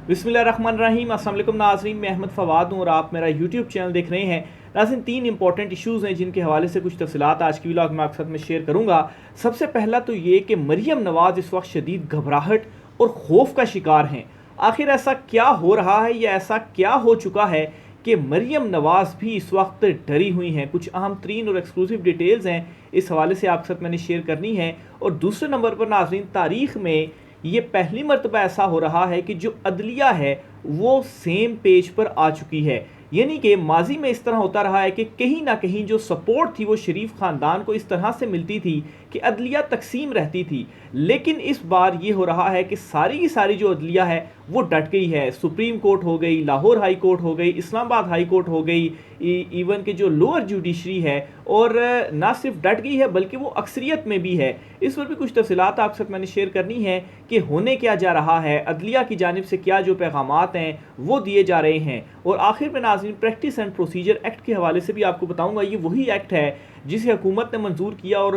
बिस्मिल्लाहिर्रहमानिर्रहीम। अस्सलाम वालेकुम नाज़रीन, मैं अहमद फ़वाद हूँ और आप मेरा यूट्यूब चैनल देख रहे हैं। नाज़रीन, 3 इंपॉर्टेंट इशूज़ हैं जिनके हवाले से कुछ तफ़सीलात आज की व्लॉग में आपके साथ में शेयर करूँगा। सबसे पहला तो ये कि मरियम नवाज़ इस वक्त शदीद घबराहट और खौफ का शिकार हैं। आखिर ऐसा क्या हो रहा है या ऐसा क्या हो चुका है कि मरियम नवाज़ भी इस वक्त डरी हुई हैं। कुछ अहम तरीन और एक्सक्लूसिव डिटेल्स हैं, इस हवाले से आपके साथ मैंने शेयर करनी है। और दूसरे नंबर पर नाज़रीन, तारीख़ में ये पहली मरतबा ऐसा हो रहा है कि जो अदलिया है वो सेम पेज पर आ चुकी है। यानी कि माजी में इस तरह होता रहा है कि कहीं ना कहीं जो सपोर्ट थी वो शरीफ ख़ानदान को इस तरह से मिलती थी कि अदलिया तकसीम रहती थी, लेकिन इस बार ये हो रहा है कि सारी की सारी जो अदलिया है वो डट गई है। सुप्रीम कोर्ट हो गई, लाहौर हाई कोर्ट हो गई, इस्लामाबाद हाई कोर्ट हो गई, इवन के जो लोअर जुडिशरी है, और ना सिर्फ डट गई है बल्कि वो अक्सरियत में भी है। इस पर भी कुछ तफसीलात आपके साथ मैंने शेयर करनी है कि होने क्या जा रहा है, अदलिया की जानिब से क्या जो पैगामात हैं वो दिए जा रहे हैं। और आखिर में नाज़रीन, प्रैक्टिस एंड प्रोसीजर एक्ट के हवाले से भी आपको बताऊंगा। ये वही एक्ट है जिसे हुकूमत ने मंजूर किया और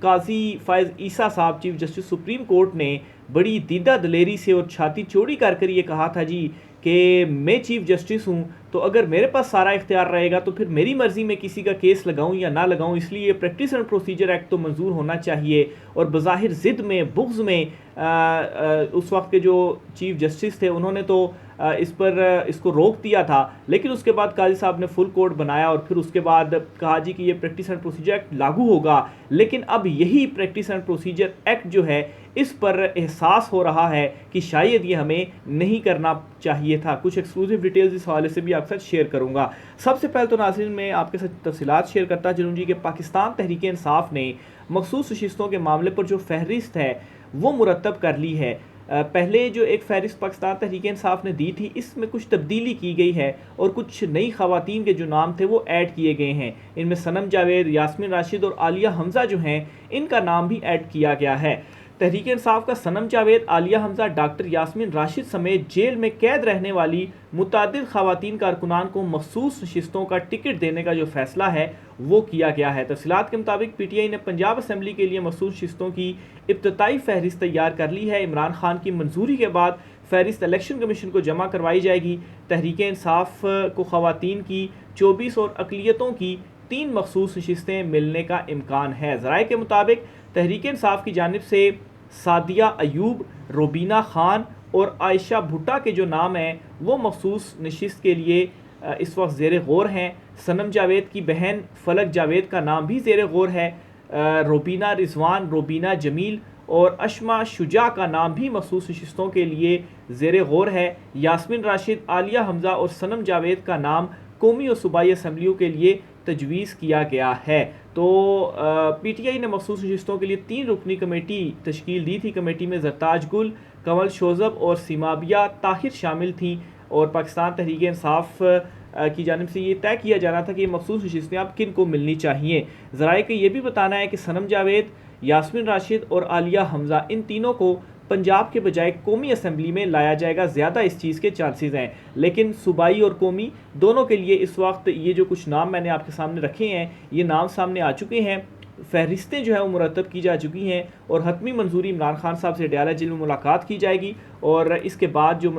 काजी फ़ायज़ ईसा साहब, चीफ जस्टिस सुप्रीम कोर्ट ने बड़ी दीदा दलेरी से और छाती चौड़ी कर ये कहा था जी कि मैं चीफ जस्टिस हूँ, तो अगर मेरे पास सारा इख्तियार रहेगा तो फिर मेरी मर्ज़ी में किसी का केस लगाऊं या ना लगाऊं, इसलिए प्रैक्टिस एंड प्रोसीजर एक्ट तो मंजूर होना चाहिए। और बज़ाहिर ज़िद में, बुग़्ज़ में उस वक्त के जो चीफ जस्टिस थे उन्होंने तो इसको रोक दिया था, लेकिन उसके बाद काजी साहब ने फुल कोर्ट बनाया और फिर उसके बाद कहा जी कि ये प्रैक्टिस एंड प्रोसीजर एक्ट लागू होगा। लेकिन अब यही प्रैक्टिस एंड प्रोसीजर एक्ट जो है, इस पर एहसास हो रहा है कि शायद ये हमें नहीं करना चाहिए था। कुछ एक्सक्लूसिव डिटेल्स इस हवाले से भी आपके साथ शेयर करूंगा। सबसे पहले तो नाज़रीन, मैं आपके साथ तफसीलात शेयर करता चलूँ जी कि पाकिस्तान तहरीक इंसाफ ने मखसूस नशिस्तों के मामले पर जो फहरिस्त है वो मुरतब कर ली है। पहले जो एक फहरिस्त पाकिस्तान तहरीक इंसाफ ने दी थी, इसमें कुछ तब्दीली की गई है और कुछ नई खवातीन के जो नाम थे वो ऐड किए गए हैं। इनमें सनम जावेद, यास्मीन राशिद और आलिया हमज़ा जो हैं, इनका नाम भी ऐड किया गया है। तहरीक इंसाफ का सनम जावेद, आलिया हमज़ा, डॉक्टर यास्मीन राशिद समेत जेल में कैद रहने वाली मुतादिद खवातीन कारकुनान को मखसूस नशिस्तों का टिकट देने का जो फैसला है वो किया गया है। तफसीलात के मुताबिक PTI ने पंजाब असम्बली के लिए मखसूस नशिस्तों की इब्तदाई फहरिस्त तैयार कर ली है। इमरान खान की मंजूरी के बाद फहरिस्त इलेक्शन कमीशन को जमा करवाई जाएगी। तहरीक इंसाफ को खवातीन की 24 और अकलियतों की 3 मखसूस नशिस्तें मिलने का इम्कान है। ज़राए के मुताबिक तहरीक इंसाफ की जानिब से सादिया अयूब, रोबीना खान और आयशा भुट्टा के जो नाम हैं वो मखसूस नशिस्त के लिए इस वक्त ज़ेर गौर हैं। सनम जावेद की बहन फलक जावेद का नाम भी ज़ेर गौर है। रोबीना रिजवान, रोबीना जमील और अशमा शुजा का नाम भी मखसूस नशिस्तों के लिए ज़ेर गौर है। यास्मीन राशिद, आलिया हमज़ा और सनम जावेद का नाम कौमी और सूबाई असम्बलियों के लिए तजवीज़ किया गया है। तो PTI ने मखसूस नशिस्तों के लिए 3 रुकनी कमेटी तश्कील दी थी। कमेटी में जरताज गुल, कमल शोज़ब और सीमाबिया ताहिर शामिल थीं और पाकिस्तान तहरीक इंसाफ की जानिब से ये तय किया जाना था कि ये मखसूस नशिस्तें अब किन को मिलनी चाहिए। ज़राए के ये भी बताना है कि सनम जावेद, यास्मीन राशिद और आलिया हमज़ा, इन तीनों को पंजाब के बजाय कौमी असम्बली में लाया जाएगा। ज़्यादा इस चीज़ के चांसेस हैं, लेकिन सूबाई और कौमी दोनों के लिए इस वक्त ये जो कुछ नाम मैंने आपके सामने रखे हैं, ये नाम सामने आ चुके हैं। फहरिस्तें जो है वो मुरतब की जा चुकी हैं और हतमी मंजूरी इमरान खान साहब से डयाला जेल में मुलाकात की जाएगी और इसके बाद जो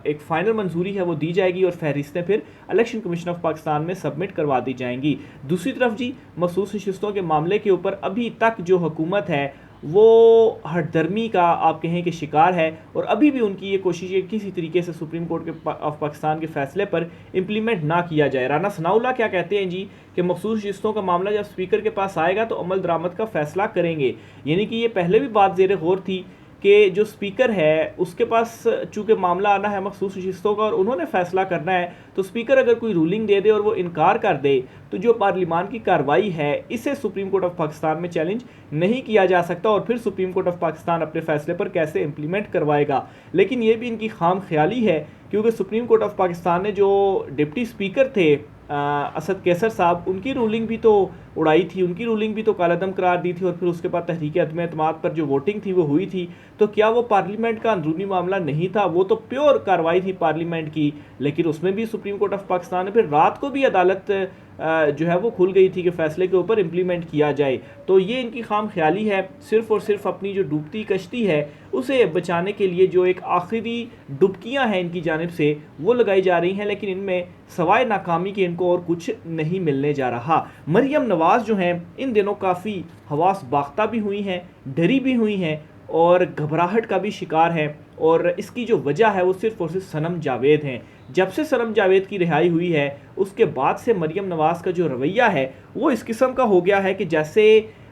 एक फ़ाइनल मंजूरी है वो दी जाएगी और फहरिस्तें फिर इलेक्शन कमीशन ऑफ पाकिस्तान में सबमिट करवा दी जाएंगी। दूसरी तरफ जी, मखसूस नशिस्तों के मामले के ऊपर अभी तक जो हुकूमत है वो हठधर्मी का आप कहें कि शिकार है और अभी भी उनकी ये कोशिश है किसी तरीके से सुप्रीम कोर्ट के ऑफ पाकिस्तान के फैसले पर इम्प्लीमेंट ना किया जाए। राना सनाउल्लाह क्या कहते हैं जी कि मखसूस नशिस्तों का मामला जब स्पीकर के पास आएगा तो अमल दरामद का फैसला करेंगे। यानी कि ये पहले भी बात ज़ेर गौर थी कि जो स्पीकर है उसके पास चूँकि मामला आना है मखसूस नशिस्तों का और उन्होंने फ़ैसला करना है, तो स्पीकर अगर कोई रूलिंग दे दे और वो इनकार कर दे तो जो पार्लिमान की कार्रवाई है इसे सुप्रीम कोर्ट ऑफ पाकिस्तान में चैलेंज नहीं किया जा सकता और फिर सुप्रीम कोर्ट ऑफ पाकिस्तान अपने फ़ैसले पर कैसे इम्प्लीमेंट करवाएगा। लेकिन ये भी इनकी खाम ख्याली है क्योंकि सुप्रीम कोर्ट ऑफ पाकिस्तान ने जो डिप्टी स्पीकर थे असद कैसर साहब, उनकी रूलिंग भी तो उड़ाई थी, उनकी रूलिंग भी तो कालादम करार दी थी और फिर उसके बाद तहरीक अदम एतमाद पर जो वोटिंग थी वो हुई थी। तो क्या वो पार्लियामेंट का अंदरूनी मामला नहीं था? वो तो प्योर कार्रवाई थी पार्लियामेंट की, लेकिन उसमें भी सुप्रीम कोर्ट ऑफ पाकिस्तान ने फिर रात को भी अदालत जो है वो खुल गई थी कि फ़ैसले के ऊपर इम्प्लीमेंट किया जाए। तो ये इनकी खाम ख्याली है, सिर्फ़ और सिर्फ अपनी जो डूबती कश्ती है उसे बचाने के लिए जो एक आखिरी डुबकियां हैं इनकी जानिब से वो लगाई जा रही हैं, लेकिन इनमें सवाए नाकामी के इनको और कुछ नहीं मिलने जा रहा। मरियम नवाज़ जो हैं इन दिनों काफ़ी हवास बाख्ता भी हुई हैं, डरी भी हुई हैं और घबराहट का भी शिकार है, और इसकी जो वजह है वो सिर्फ़ और सिर्फ सनम जावेद हैं। जब से सनम जावेद की रिहाई हुई है उसके बाद से मरियम नवाज़ का जो रवैया है वो इस किस्म का हो गया है कि जैसे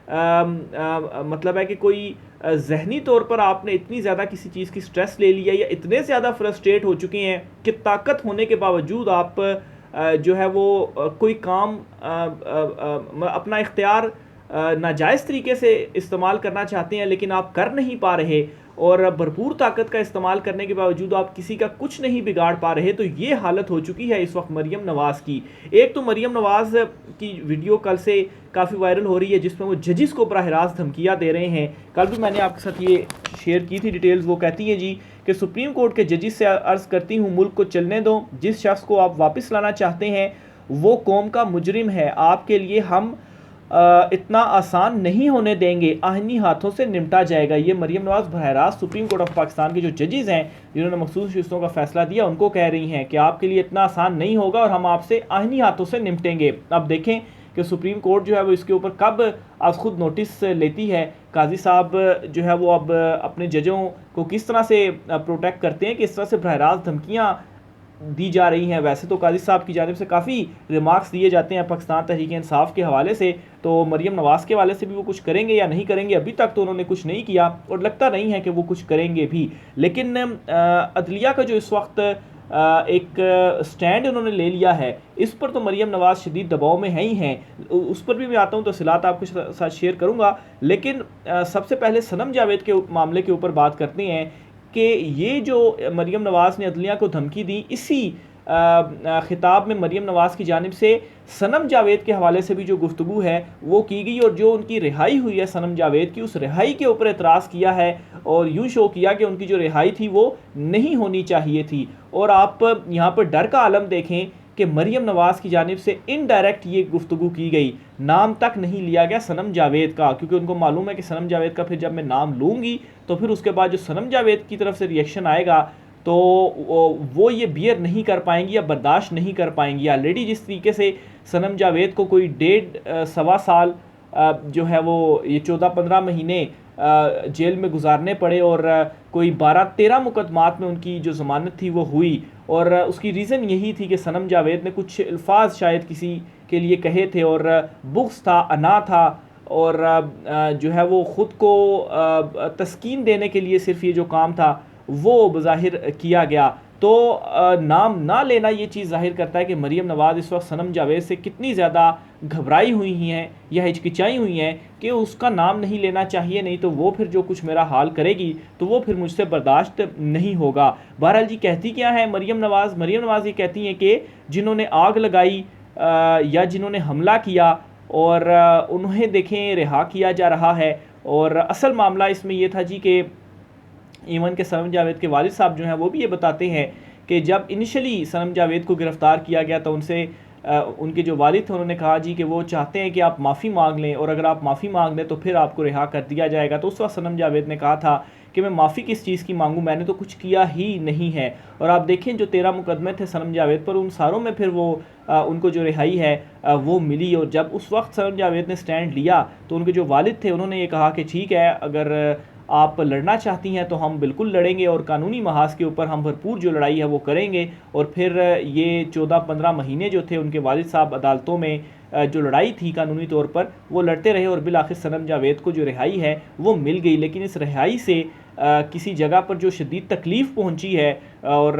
मतलब है कि कोई ज़हनी तौर पर आपने इतनी ज़्यादा किसी चीज़ की स्ट्रेस ले लिया या इतने ज़्यादा फ्रस्ट्रेट हो चुके हैं कि ताकत होने के बावजूद आप जो है वो कोई काम अपना इख्तियार नाजायज़ तरीके से इस्तेमाल करना चाहते हैं लेकिन आप कर नहीं पा रहे, और भरपूर ताकत का इस्तेमाल करने के बावजूद आप किसी का कुछ नहीं बिगाड़ पा रहे। तो ये हालत हो चुकी है इस वक्त मरियम नवाज़ की। एक तो मरियम नवाज़ की वीडियो कल से काफ़ी वायरल हो रही है जिसमें वो जजिस को बराह रास्त धमकियाँ दे रहे हैं। कल भी मैंने आपके साथ ये शेयर की थी डिटेल्स। वो कहती है जी कि सुप्रीम कोर्ट के जजिस से अर्ज़ करती हूँ मुल्क को चलने दो, जिस शख्स को आप वापस लाना चाहते हैं वो कौम का मुजरिम है, आपके लिए हम इतना आसान नहीं होने देंगे, आहिनी हाथों से निपटा जाएगा। ये मरियम नवाज़ बराह रास्त सुप्रीम कोर्ट ऑफ पाकिस्तान के जो जजेस हैं जिन्होंने मखसूस किस्तों का फैसला दिया उनको कह रही हैं कि आपके लिए इतना आसान नहीं होगा और हम आपसे आहिनी हाथों से निपटेंगे। अब देखें कि सुप्रीम कोर्ट जो है वो इसके ऊपर कब आज खुद नोटिस लेती है। काजी साहब जो है वो अब अपने जजों को किस तरह से प्रोटेक्ट करते हैं, किस तरह से बराह रास्त धमकियाँ दी जा रही हैं। वैसे तो काजी साहब की जानिब से काफ़ी रिमार्क्स दिए जाते हैं पाकिस्तान तहरीक इंसाफ के हवाले से, तो मरियम नवाज़ के हवाले से भी वो कुछ करेंगे या नहीं करेंगे, अभी तक तो उन्होंने कुछ नहीं किया और लगता नहीं है कि वो कुछ करेंगे भी। लेकिन अदलिया का जो इस वक्त एक स्टैंड उन्होंने ले लिया है इस पर तो मरियम नवाज़ शदीद दबाव में है ही हैं। उस पर भी मैं आता हूँ तफसीलात आपके साथ शेयर करूँगा। लेकिन सबसे पहले सनम जावेद के मामले के ऊपर बात करते हैं कि ये जो मरियम नवाज़ ने अदलिया को धमकी दी, इसी खिताब में मरियम नवाज़ की जानिब से सनम जावेद के हवाले से भी जो गुफ्तगू है वो की गई, और जो उनकी रिहाई हुई है सनम जावेद की उस रिहाई के ऊपर एतराज़ किया है और यूँ शो किया कि उनकी जो रिहाई थी वो नहीं होनी चाहिए थी। और आप यहाँ पर डर का आलम देखें कि मरियम नवाज़ की जानिब से इनडायरेक्ट ये गुफ्तगू की गई, नाम तक नहीं लिया गया सनम जावेद का, क्योंकि उनको मालूम है कि सनम जावेद का फिर जब मैं नाम लूँगी तो फिर उसके बाद जो सनम जावेद की तरफ से रिएक्शन आएगा तो वो ये बियर नहीं कर पाएंगी या बर्दाश्त नहीं कर पाएंगी। ऑलरेडी जिस तरीके से सनम जावेद को कोई 1.5-1.25 साल जो है वो ये 14-15 महीने जेल में गुजारने पड़े और कोई 12-13 मुकदमात में उनकी जो ज़मानत थी वो हुई, और उसकी रीज़न यही थी कि सनम जावेद ने कुछ अल्फाज शायद किसी के लिए कहे थे और बुग़्ज़ था, अना था, और जो है वो ख़ुद को तस्कीन देने के लिए सिर्फ ये जो काम था वो बज़ाहिर किया गया। तो नाम ना लेना ये चीज़ ज़ाहिर करता है कि मरियम नवाज़ इस वक्त सनम जावेद से कितनी ज़्यादा घबराई हुई हैं या हिचकिचाई हुई हैं कि उसका नाम नहीं लेना चाहिए, नहीं तो वो फिर जो कुछ मेरा हाल करेगी तो वो फिर मुझसे बर्दाश्त नहीं होगा। बहरहाल जी कहती क्या है मरियम नवाज़ ये कहती हैं कि जिन्होंने आग लगाई या जिन्होंने हमला किया और उन्हें देखें रिहा किया जा रहा है। और असल मामला इसमें यह था जी कि इवन के सनम जावेद के वालिद साहब जो हैं वो भी ये बताते हैं कि जब इनिशियली सनम जावेद को गिरफ़्तार किया गया तो उनसे उनके जो वालिद थे उन्होंने कहा जी कि वो चाहते हैं कि आप माफ़ी मांग लें और अगर आप माफ़ी मांग लें तो फिर आपको रिहा कर दिया जाएगा। तो उस वक्त सनम जावेद ने कहा था कि मैं माफ़ी किस चीज़ की मांगूं, मैंने तो कुछ किया ही नहीं है। और आप देखें जो 13 मुकदमे थे सनम जावेद पर, उन सारों में फिर वो उनको जो रिहाई है वो मिली। और जब उस वक्त सनम जावेद ने स्टैंड लिया तो उनके जो वालिद थे उन्होंने ये कहा कि ठीक है, अगर आप लड़ना चाहती हैं तो हम बिल्कुल लड़ेंगे और कानूनी महाज के ऊपर हम भरपूर जो लड़ाई है वो करेंगे। और फिर ये 14-15 महीने जो थे उनके वालिद साहब अदालतों में जो लड़ाई थी कानूनी तौर पर वो लड़ते रहे और बिल आखिर सनम जावेद को जो रिहाई है वो मिल गई। लेकिन इस रिहाई से किसी जगह पर जो शदीद तकलीफ़ पहुंची है और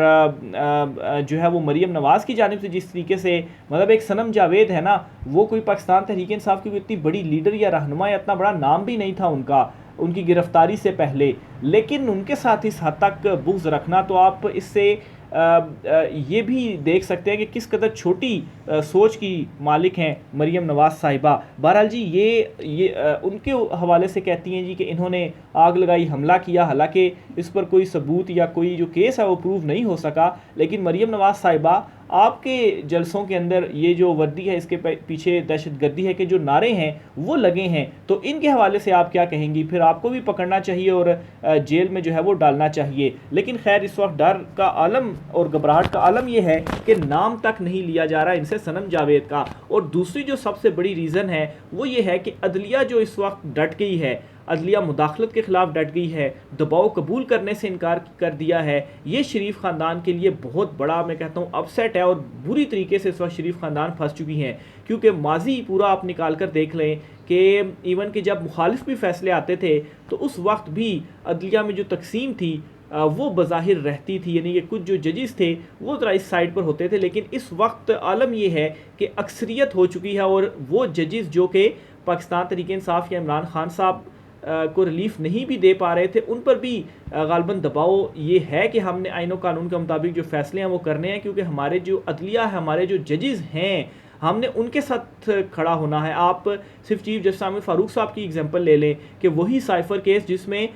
जो है वो मरियम नवाज़ की जानिब से जिस तरीके से मतलब एक सनम जावेद है ना, वो कोई पाकिस्तान तहरीक इंसाफ की कोई इतनी बड़ी लीडर या रहनुमा या इतना बड़ा नाम भी नहीं था उनका उनकी गिरफ़्तारी से पहले, लेकिन उनके साथ इस हद तक बुग़्ज़ रखना, तो आप इससे ये भी देख सकते हैं कि किस कदर छोटी सोच की मालिक हैं मरियम नवाज़ साहिबा। बहरहाल जी ये उनके हवाले से कहती हैं जी कि इन्होंने आग लगाई, हमला किया, हालांकि इस पर कोई सबूत या कोई जो केस है वो प्रूव नहीं हो सका। लेकिन मरियम नवाज़ साहिबा आपके जलसों के अंदर ये जो वर्दी है इसके पीछे दहशतगर्दी है कि जो नारे हैं वो लगे हैं, तो इनके हवाले से आप क्या कहेंगी? फिर आपको भी पकड़ना चाहिए और जेल में जो है वो डालना चाहिए। लेकिन खैर इस वक्त डर का आलम और घबराहट का आलम ये है कि नाम तक नहीं लिया जा रहा इनसे सनम जावेद का। और दूसरी जो सबसे बड़ी रीज़न है वो ये है कि अदलिया जो इस वक्त डट गई है, अदलिया मुदाखलत के ख़िलाफ़ डट गई है, दबाव कबूल करने से इनकार कर दिया है। ये शरीफ ख़ानदान के लिए बहुत बड़ा मैं कहता हूँ अपसेट है और बुरी तरीके से इस वक्त शरीफ ख़ानदान फंस चुकी हैं। क्योंकि माजी पूरा आप निकाल कर देख लें कि इवन कि जब मुखालिफ भी फैसले आते थे तो उस वक्त भी अदलिया में जो तकसीम थी वो बज़ाहिर रहती थी, यानी कि कुछ जो जजेस थे वो ज़रा इस साइड पर होते थे। लेकिन इस वक्त आलम ये है कि अक्सरियत हो चुकी है और वो जजेस जो कि पाकिस्तान तहरीक इंसाफ या इमरान खान साहब को रिलीफ नहीं भी दे पा रहे थे, उन पर भी गालबन दबाव ये है कि हमने आईन कानून के मुताबिक जो फैसले हैं वो करने हैं, क्योंकि हमारे जो अदलिया है, हमारे जो जजेस हैं, हमने उनके साथ खड़ा होना है। आप सिर्फ चीफ जस्टिस आमिर फारूक साहब की एग्जांपल ले लें कि वही साइफर केस जिसमें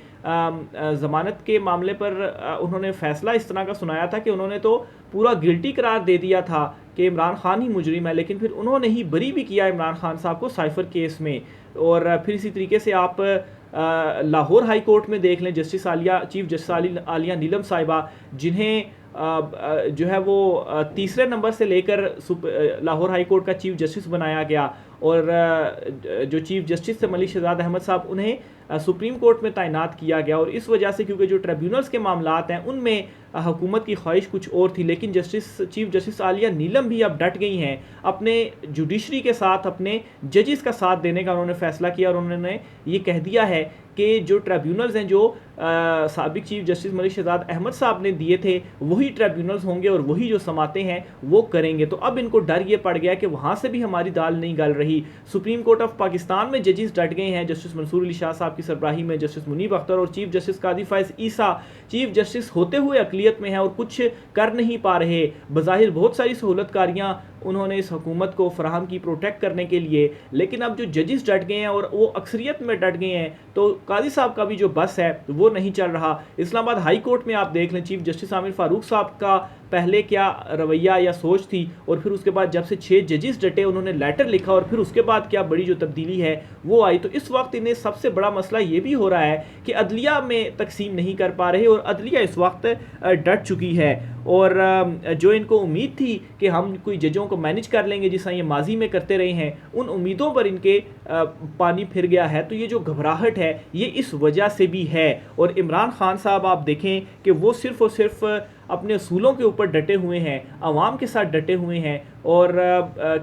ज़मानत के मामले पर उन्होंने फ़ैसला इस तरह का सुनाया था कि उन्होंने तो पूरा गिल्टी करार दे दिया था कि इमरान खान ही मुजरिम है, लेकिन फिर उन्होंने ही बरी भी किया इमरान खान साहब को साइफर केस में। और फिर इसी तरीके से आप लाहौर हाई कोर्ट में देख लें, justice Aalia, chief justice Aalia Neelam sahiba, जिन्हें जो है वो तीसरे नंबर से लेकर लाहौर हाई कोर्ट का चीफ जस्टिस बनाया गया, और जो चीफ जस्टिस थे मलिक शहजाद अहमद साहब, उन्हें सुप्रीम कोर्ट में तैनात किया गया। और इस वजह से क्योंकि जो ट्रिब्यूनल्स के मामलात हैं उनमें हुकूमत की ख्वाहिश कुछ और थी, लेकिन चीफ जस्टिस आलिया नीलम भी अब डट गई हैं अपने जुडिशरी के साथ, अपने जजेस का साथ देने का उन्होंने फैसला किया। और उन्होंने ये कह दिया है कि जो ट्रिब्यूनल्स हैं जो साबिक चीफ जस्टिस मलिक शहजाद अहमद साहब ने दिए थे वही ट्रिब्यूनल्स होंगे और वही जो समाते हैं वो करेंगे। तो अब इनको डर ये पड़ गया कि वहाँ से भी हमारी दाल नहीं गल रही। सुप्रीम कोर्ट ऑफ पाकिस्तान में जजेस डट गए हैं, जस्टिस मंसूर अली शाह साहब की सरबराही में जस्टिस मुनीब अख्तर और चीफ जस्टिस कादी फायज ईसा चीफ जस्टिस होते हुए अकलियत में हैं और कुछ कर नहीं पा रहे। बज़ाहिर बहुत सारी सहूलतकारियाँ उन्होंने इस हुकूमत को फराहम की प्रोटेक्ट करने के लिए, लेकिन अब जो जजेस डट गए हैं और वो अक्सरियत में डट गए हैं तो कादी साहब का भी जो बस है वो नहीं चल रहा। इस्लामाबाद हाई कोर्ट में आप देख लें, चीफ जस्टिस आमिर फारूक साहब का पहले क्या रवैया या सोच थी, और फिर उसके बाद जब से 6 जजेस डटे उन्होंने लेटर लिखा और फिर उसके बाद क्या बड़ी जो तब्दीली है वो आई। तो इस वक्त इन्हें सबसे बड़ा मसला ये भी हो रहा है कि अदलिया में तकसीम नहीं कर पा रहे और अदलिया इस वक्त डट चुकी है। और जो इनको उम्मीद थी कि हम कोई जजों को मैनेज कर लेंगे जिस ये माजी में करते रहे हैं, उन उम्मीदों पर इनके पानी फिर गया है। तो ये जो घबराहट है ये इस वजह से भी है। और इमरान खान साहब आप देखें कि वो सिर्फ़ और सिर्फ अपने असूलों के ऊपर डटे हुए हैं, आवाम के साथ डटे हुए हैं, और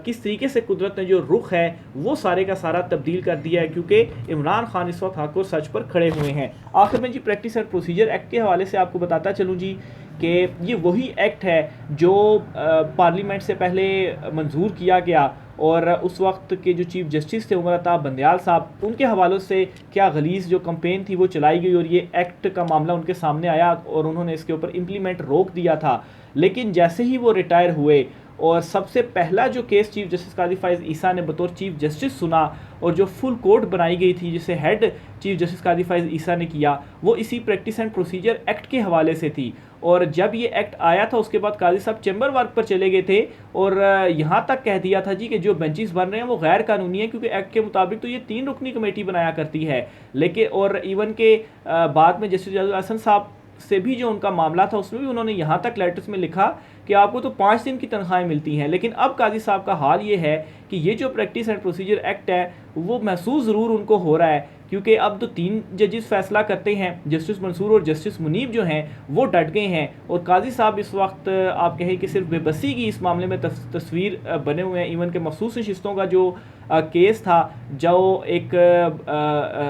किस तरीके से कुदरत ने जो रुख है वो सारे का सारा तब्दील कर दिया है, क्योंकि इमरान खान इस वक्त हक और सच पर खड़े हुए हैं। आखिर में जी प्रैक्टिस एंड प्रोसीजर एक्ट के हवाले से आपको बताता चलूँ जी कि ये वही एक्ट है जो पार्लियामेंट से पहले मंजूर किया गया, और उस वक्त के जो चीफ जस्टिस थे उमर अता बंदयाल साहब, उनके हवालों से क्या गलीज़ जो कंपेन थी वो चलाई गई और ये एक्ट का मामला उनके सामने आया और उन्होंने इसके ऊपर इम्प्लीमेंट रोक दिया था। लेकिन जैसे ही वो रिटायर हुए और सबसे पहला जो केस चीफ जस्टिस कादी फायज ईसा ने बतौर चीफ जस्टिस सुना और जो फुल कोर्ट बनाई गई थी जिसे हेड चीफ जस्टिस कादी फायज ईसा ने किया, वो इसी प्रैक्टिस एंड प्रोसीजर एक्ट के हवाले से थी। और जब ये एक्ट आया था उसके बाद काजी साहब चैम्बर वर्क पर चले गए थे और यहाँ तक कह दिया था जी कि जो बेंचेस बन रहे हैं वो गैर कानूनी है, क्योंकि एक्ट के मुताबिक तो ये 3 रुकनी कमेटी बनाया करती है। लेकिन और इवन के बाद में जस्टिस जावेद हसन साहब से भी जो उनका मामला था उसमें भी उन्होंने यहाँ तक लेटर्स में लिखा कि आपको तो 5 दिन की तनख्वाहें मिलती हैं। लेकिन अब काजी साहब का हाल ये है कि ये जो प्रैक्टिस एंड प्रोसीजर एक्ट है वो महसूस ज़रूर उनको हो रहा है, क्योंकि अब तो 3 जजेस फैसला करते हैं, जस्टिस मंसूर और जस्टिस मुनीब जो हैं वो डट गए हैं। और काजी साहब इस वक्त आप कहें कि सिर्फ बेबसी की इस मामले में तस्वीर बने हुए हैं। इवन के मखसूस नशिस्तों का जो केस था, जो एक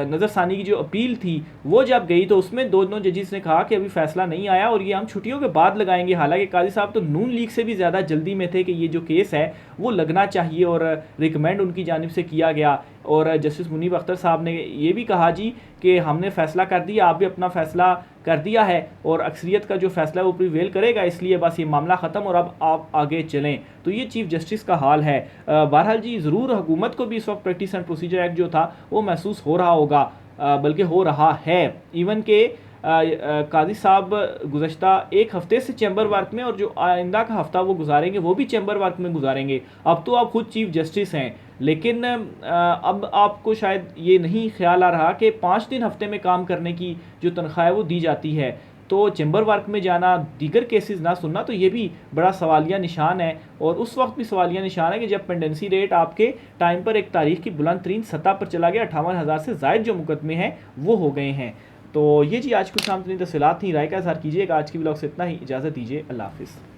नज़रसानी की जो अपील थी वो जब गई तो उसमें दोनों जजेस ने कहा कि अभी फैसला नहीं आया और ये हम छुट्टियों के बाद लगाएंगे। हालांकि काजी साहब तो नून लीग से भी ज़्यादा जल्दी में थे कि ये जो केस है वो लगना चाहिए और रिकमेंड उनकी जानिब से किया गया। और जस्टिस मुनीब अख्तर साहब ने ये भी कहा जी कि हमने फ़ैसला कर दिया, आप भी अपना फ़ैसला कर दिया है और अक्सरियत का जो फ़ैसला है वो प्रिवेल करेगा, इसलिए बस ये मामला ख़त्म और अब आप आगे चलें। तो ये चीफ जस्टिस का हाल है। बहरहाल जी ज़रूर हुकूमत को भी इस वक्त प्रैक्टिस एंड प्रोसीजर एक्ट जो था वो महसूस हो रहा होगा, बल्कि हो रहा है। इवन के काजी साहब गुज़श्ता एक हफ़्ते से चैम्बर वर्क में, और जो आइंदा का हफ़्ता वो गुजारेंगे वो भी चैम्बर वर्क में गुजारेंगे। अब तो आप खुद चीफ जस्टिस हैं, लेकिन अब आपको शायद ये नहीं ख्याल आ रहा कि 5 दिन हफ्ते में काम करने की जो तनख्वाह है वो दी जाती है, तो चैम्बर वर्क में जाना, दीगर केसेस ना सुनना, तो ये भी बड़ा सवालिया निशान है। और उस वक्त भी सवालिया निशान है कि जब पेंडेंसी रेट आपके टाइम पर एक तारीख की बुलंद तरीन सतह पर चला गया, 58,000 से ज़ायद जो मुकदमे हैं वो हो गए हैं। तो ये जी आज कुछ आम तरीन तफसीलात थी, राय का इज़हार कीजिएगा। आज की व्लॉग से इतना ही, इजाज़त दीजिए, अल्लाह हाफ़िज़।